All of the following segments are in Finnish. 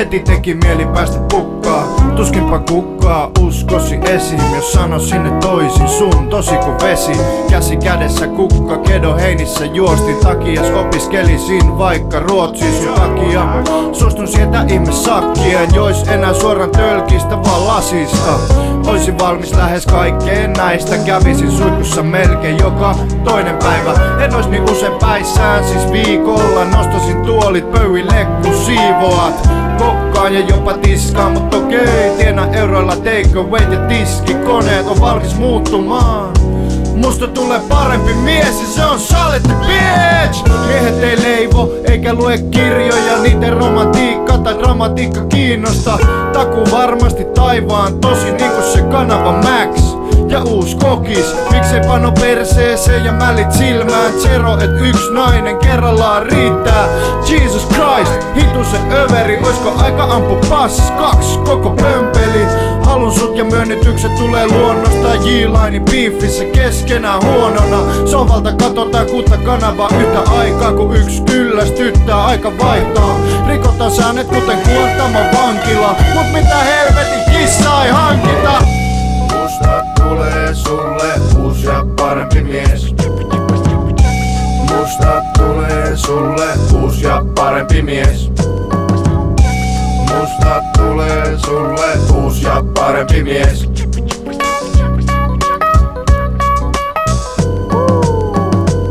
heti teki mieli päästä pukkaa. Tuskinpa kukaan uskosi esim, jos sanoisin ne toisin. Sun tosi kuin vesi, käsi kädessä kukka. Kedo heinissä juostin takias, opiskelisin vaikka Ruotsin sun takia. Suostun sieltä ihmissakkia, en jois enää suoraan tölkistä vaan lasista. Oisin valmis lähes kaikkeen näistä, kävisin suihkussa melkein joka toinen päivä. En ois niin usein päissään, siis viikolla nostasin tuolit pöydille kun siivoat. Kokkaan ja jopa tiskaan, mut okei, tiena euroilla take away ja tiskikoneet on valmis muuttumaan. Musta tulee parempi mies ja se on saletti bitch. Miehet ei leivo eikä lue kirjoja, niiden romantiikka tai dramatiikka kiinnosta. Takuu varmasti taivaan tosi niinku se kanava Max ja uus kokis. Miksei pano perseeseen ja mällit silmään. Zero et yks nainen kerrallaan riittää. Jesus Christ, hitu se överi. Oisko aika ampu passis 2 koko pömpeli. Halun sut ja myönnytykset tulee luonnosta. J-Linein beefissä keskenään huonona. Sovalta katsotaan 6 kanavaa yhtä aikaa, kun yks kyllästyttää aika vaihtaa. Rikotaan säännöt kuten Guantanamon vankila. Mut mitä helvetin kissa ei hankita. Musta tulee sulle uusi ja parempi mies. Musta tulee sulle uusi ja parempi mies. Musta tulee sulle uusi ja parempi mies.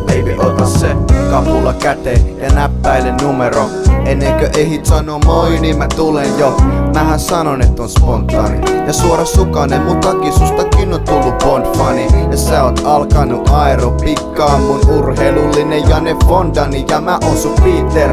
Baby, ota se kapula käteen ja näppäile numero. Ennen kuin ehdit sano moi, niin mä tulen jo. Mähän sanon, et on spontaani ja suora sukainen, mun takia sustakin on tullut Bond-fani. Ja sä oot alkanut aerobikkaa, mun urheilullinen Janne Fondani. Ja mä oon sun Peter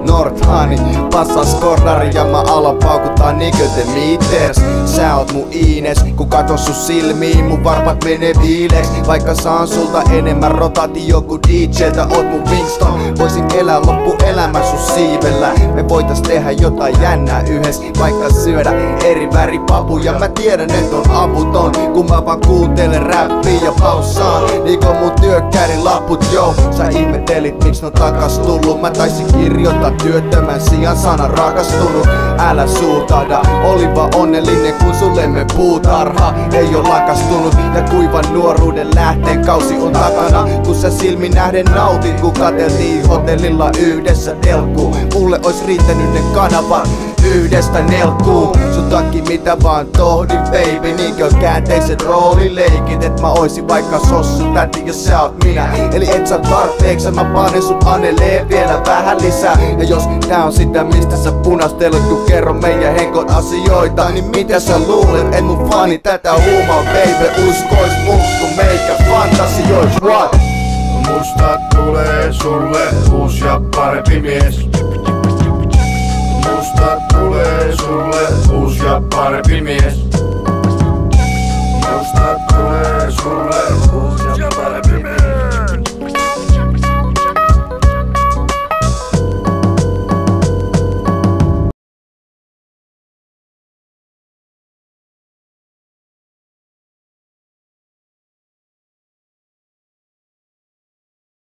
Nordhani, passas kordari ja mä alan paukuttaa niinkö te meters. Sä oot mun Ines, kun katon sun silmiin, mun varpat menee viileeks. Vaikka saan sulta enemmän rotaatio kuin DJltä, oot mun Winston. Voisin elää loppuelämän sun siivellä. Me voitais tehdä jotain jännää yhdessä, vaikka syödä eri väripapuja. Mä tiedän et on avuton, kun mä vaan kuuntelen räppiä ja paussaan. Niinku mun työkkärin laput, joo. Sä ihmettelit miks no takas tullut. Mä taisin kirjoittaa työttömän sijaan sana rakastunut. Älä suutahda, oli vaan onnellinen kun sullemme puutarha ei oo lakastunut. Ja kuivan nuoruuden lähteen kausi on takana, kun sä silmin nähden nautit, kun katseltiin hotellilla yhdessä telkkuun. Mulle ois riittänyt ne kanavat yhdestä nelkkuun. Sun takki mitä vaan tohdin baby, niinkö käänteiset roolileikit. Et mä oisin vaikka sossu täti jos sä oot minä. Eli et sä tarpeeksi, mä panen sut anelee vielä vähän lisää. Ja jos tää on sitä mistä sä punastelet, kun kerron meidän henkon asioita, niin mitä sä luulet, et mun fani tätä huumaa baby. Uskois muks kun meikä fantasiois what? Musta tulee sulle uusi ja parempi mies. Musta tulee sulle uusi ja parempi mies.